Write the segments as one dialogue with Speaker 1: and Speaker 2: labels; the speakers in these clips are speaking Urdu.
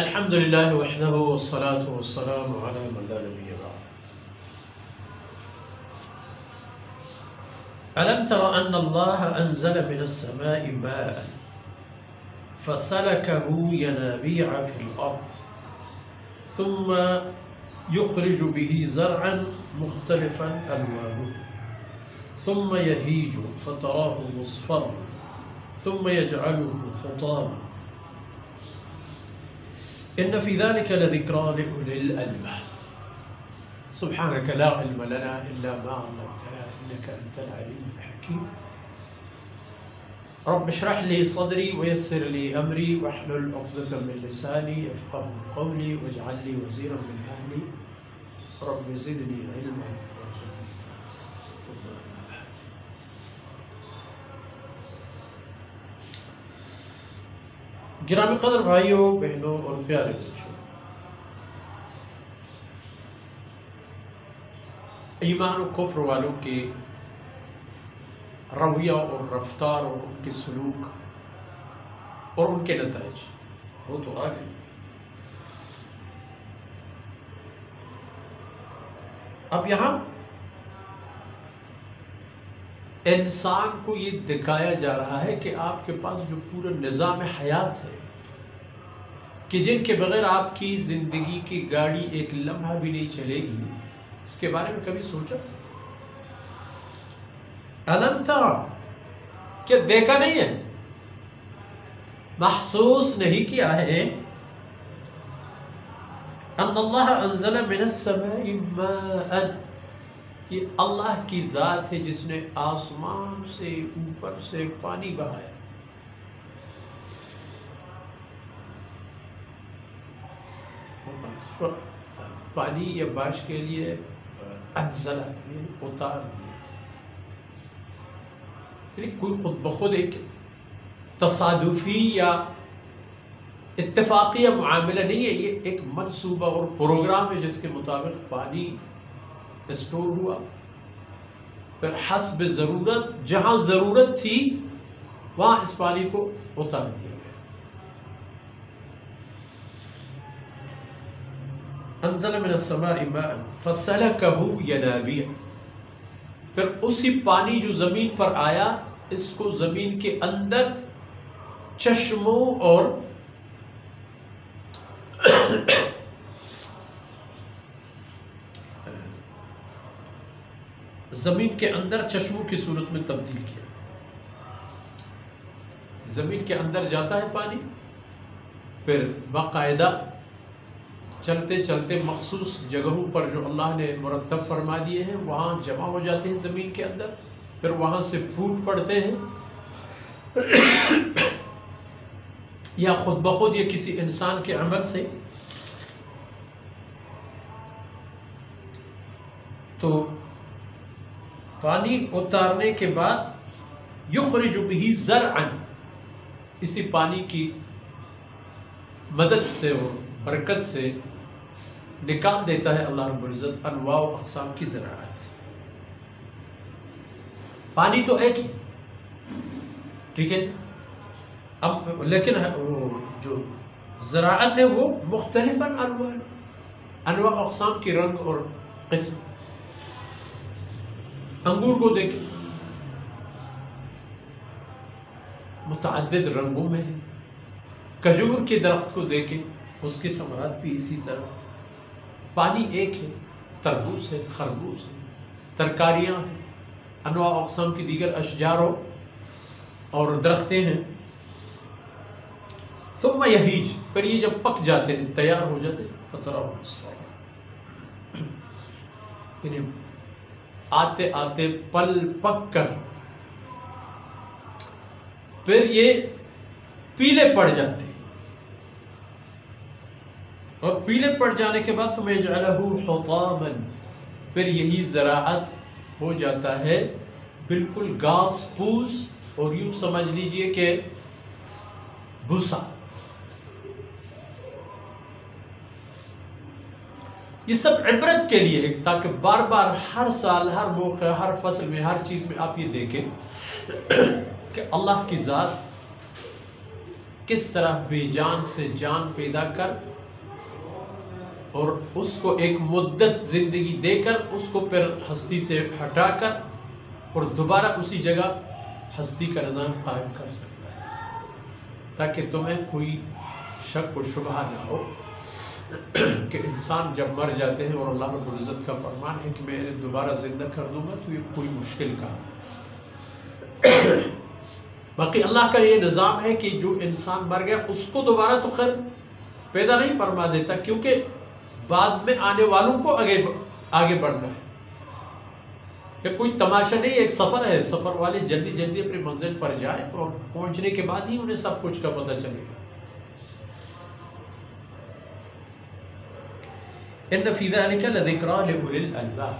Speaker 1: الحمد لله وحده والصلاة والسلام على من لا نبي بعده. ألم تر أن الله أنزل من السماء ماء فسلكه ينابيع في الأرض ثم يخرج به زرعا مختلفا ألوانه ثم يهيج فتراه مصفرا ثم يجعله حطاما إن في ذلك لذكرى لأولي الألباب. سبحانك لا علم لنا إلا ما علمتنا إنك أنت العليم الحكيم. رب اشرح لي صدري ويسر لي أمري واحلل عقدة من لساني يفقهوا قولي واجعل لي وزيرا من أهلي رب زدني علما وارزقني ثم أما بعد. گرامی قدر بھائیوں بہنوں اور پیارے بچوں، ایمان و کفر والوں کے رویہ اور رفتار اور ان کے سلوک اور ان کے نتائج وہ تو آ گئے. اب یہاں انسان کو یہ دکھایا جا رہا ہے کہ آپ کے پاس جو پورا نظام حیات ہے کہ جن کے بغیر آپ کی زندگی کی گاڑی ایک لمحہ بھی نہیں چلے گی، اس کے بارے میں کبھی سوچا؟ علم تر، کیا دیکھا نہیں ہے، محسوس نہیں کیا ہے؟ ان اللہ انزل من السماء ماء، یہ اللہ کی ذات ہے جس نے آسمان سے اوپر سے پانی بہایا. پانی یا بارش کے لیے انزلہ یعنی اتار دیا، یعنی کوئی خود بخود ایک تصادفی یا اتفاقی معاملہ نہیں ہے، یہ ایک منصوبہ اور پروگرام ہے جس کے مطابق پانی اسٹور ہوا، پھر حسب ضرورت جہاں ضرورت تھی وہاں اس پانی کو اتار دیا گیا. انزل من السماء ماء فسلكه ينابيع، پھر اسی پانی جو زمین پر آیا اس کو زمین کے اندر چشموں اور زمین کے اندر چشموں کی صورت میں تبدیل کیا. زمین کے اندر جاتا ہے پانی، پھر باقاعدہ چلتے چلتے مخصوص جگہوں پر جو اللہ نے مرتب فرما دیے ہیں وہاں جمع ہو جاتے ہیں زمین کے اندر، پھر وہاں سے پھوٹ پڑتے ہیں یا خود بخود یا کسی انسان کے عمل سے. تو پانی اتارنے کے بعد یخرج به زرعا، اسی پانی کی مدد سے اور برکت سے نکال دیتا ہے اللہ رب العزت انواع و اقسام کی زراعت. پانی تو ایک ہی، ٹھیک ہے، اب لیکن جو زراعت ہے وہ مختلف انواع اقسام کی رنگ اور قسم. انگور کو دیکھیں متعدد رنگوں میں ہے، کھجور کے درخت کو دیکھیں اس کی ثمرات بھی اسی طرح. پانی ایک ہے، تربوز ہے، خربوز ہے، ترکاریاں ہیں، انواع اقسام کی دیگر اشجار اور درختیں ہیں. ثم یہیج، پھر یہ جب پک جاتے ہیں تیار ہو جاتے ہیں فترہ مصفرا، یعنی آتے آتے پل پک کر پھر یہ پیلے پڑ جاتے ہیں، اور پیلے پڑ جانے کے بعد فَيَجْعَلَهُ حُطَامًا، پھر یہی زراعت ہو جاتا ہے بالکل گھاس پھوس اور یوں سمجھ لیجئے کہ بھوسا. یہ سب عبرت کے لیے ہے تاکہ بار بار ہر سال ہر موقع ہر فصل میں ہر چیز میں آپ یہ دیکھیں کہ اللہ کی ذات کس طرح بے جان سے جان پیدا کر اور اس کو ایک مدت زندگی دے کر اس کو پھر ہستی سے ہٹا کر اور دوبارہ اسی جگہ ہستی کا نظام قائم کر سکتا ہے، تاکہ تمہیں کوئی شک و شبہ نہ ہو کہ انسان جب مر جاتے ہیں اور اللہ رب العزت کا فرمان ہے کہ میں انہیں دوبارہ زندہ کر دوں گا، تو یہ کوئی مشکل کام ہے۔ باقی اللہ کا یہ نظام ہے کہ جو انسان مر گیا اس کو دوبارہ تو خیر پیدا نہیں فرما دیتا، کیونکہ بعد میں آنے والوں کو آگے بڑھنا ہے۔ یہ کوئی تماشا نہیں، ایک سفر ہے، سفر والے جلدی جلدی اپنی منزل پر جائیں اور پہنچنے کے بعد ہی انہیں سب کچھ کا پتہ چلے گا۔ ان فی ذلک لذکری لأولی الالباب،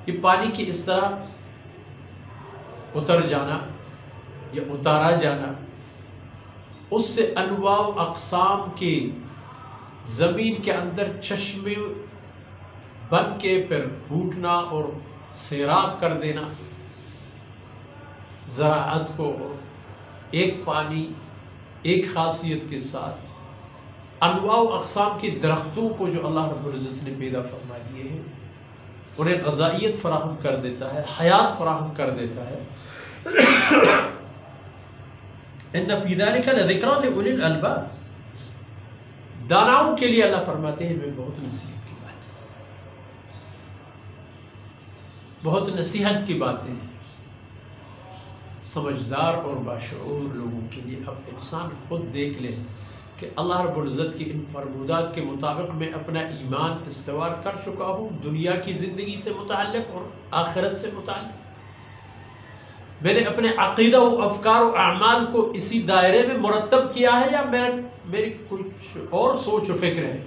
Speaker 1: یہ پانی کی اس طرح اتر جانا یا اتارا جانا، اس سے انواع و اقسام کے زمین کے اندر چشمے بن کے پھر پھوٹنا اور سیراب کر دینا زراعت کو، ایک پانی ایک خاصیت کے ساتھ انواع و اقسام کے درختوں کو جو اللہ رب العزت نے پیدا فرما دیے ہیں انہیں غذائیت فراہم کر دیتا ہے، حیات فراہم کر دیتا ہے۔ ان فی ذلک لذکری لأولی الالباب، داناؤں کے لیے اللہ فرماتے ہیں میں بہت نصیحت کی بات ہے، بہت نصیحت کی باتیں ہیں سمجھدار اور باشعور لوگوں کے لیے۔ اب انسان خود دیکھ لے کہ اللہ رب العزت کی ان فرمودات کے مطابق میں اپنا ایمان استوار کر چکا ہوں، دنیا کی زندگی سے متعلق اور آخرت سے متعلق۔ میں نے اپنے عقیدہ و افکار و اعمال کو اسی دائرے میں مرتب کیا ہے، یا میری کچھ اور سوچ و فکر ہے،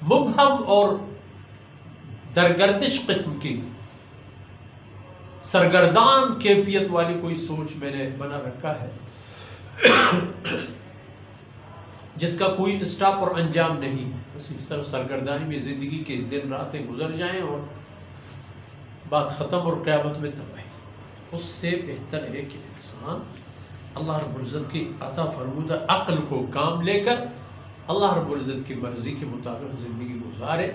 Speaker 1: مبہم اور درگردش قسم کی سرگردان کیفیت والی کوئی سوچ میں نے بنا رکھا ہے جس کا کوئی اسٹاپ اور انجام نہیں ہے، بس اس طرح سرگردانی میں زندگی کے دن راتیں گزر جائیں اور بات ختم اور قیامت میں تباہی۔ اس سے بہتر ہے کہ انسان اللہ رب العزت کی عطا فرمودہ عقل کو کام لے کر اللہ رب العزت کی مرضی کے مطابق زندگی گزارے،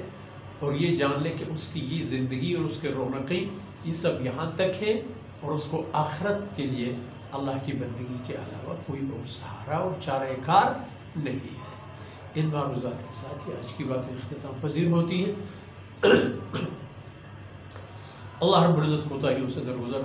Speaker 1: اور یہ جان لے کہ اس کی یہ زندگی اور اس کے رونقیں یہ سب یہاں تک ہے، اور اس کو آخرت کے لیے اللہ کی بندگی کے علاوہ کوئی اور سہارا اور چارہ کار نہیں ہے۔ ان معروضات کے ساتھ ہی آج کی باتیں اختتام پذیر ہوتی ہیں۔ اللہ رب العزت کوتاہیوں سے درگزر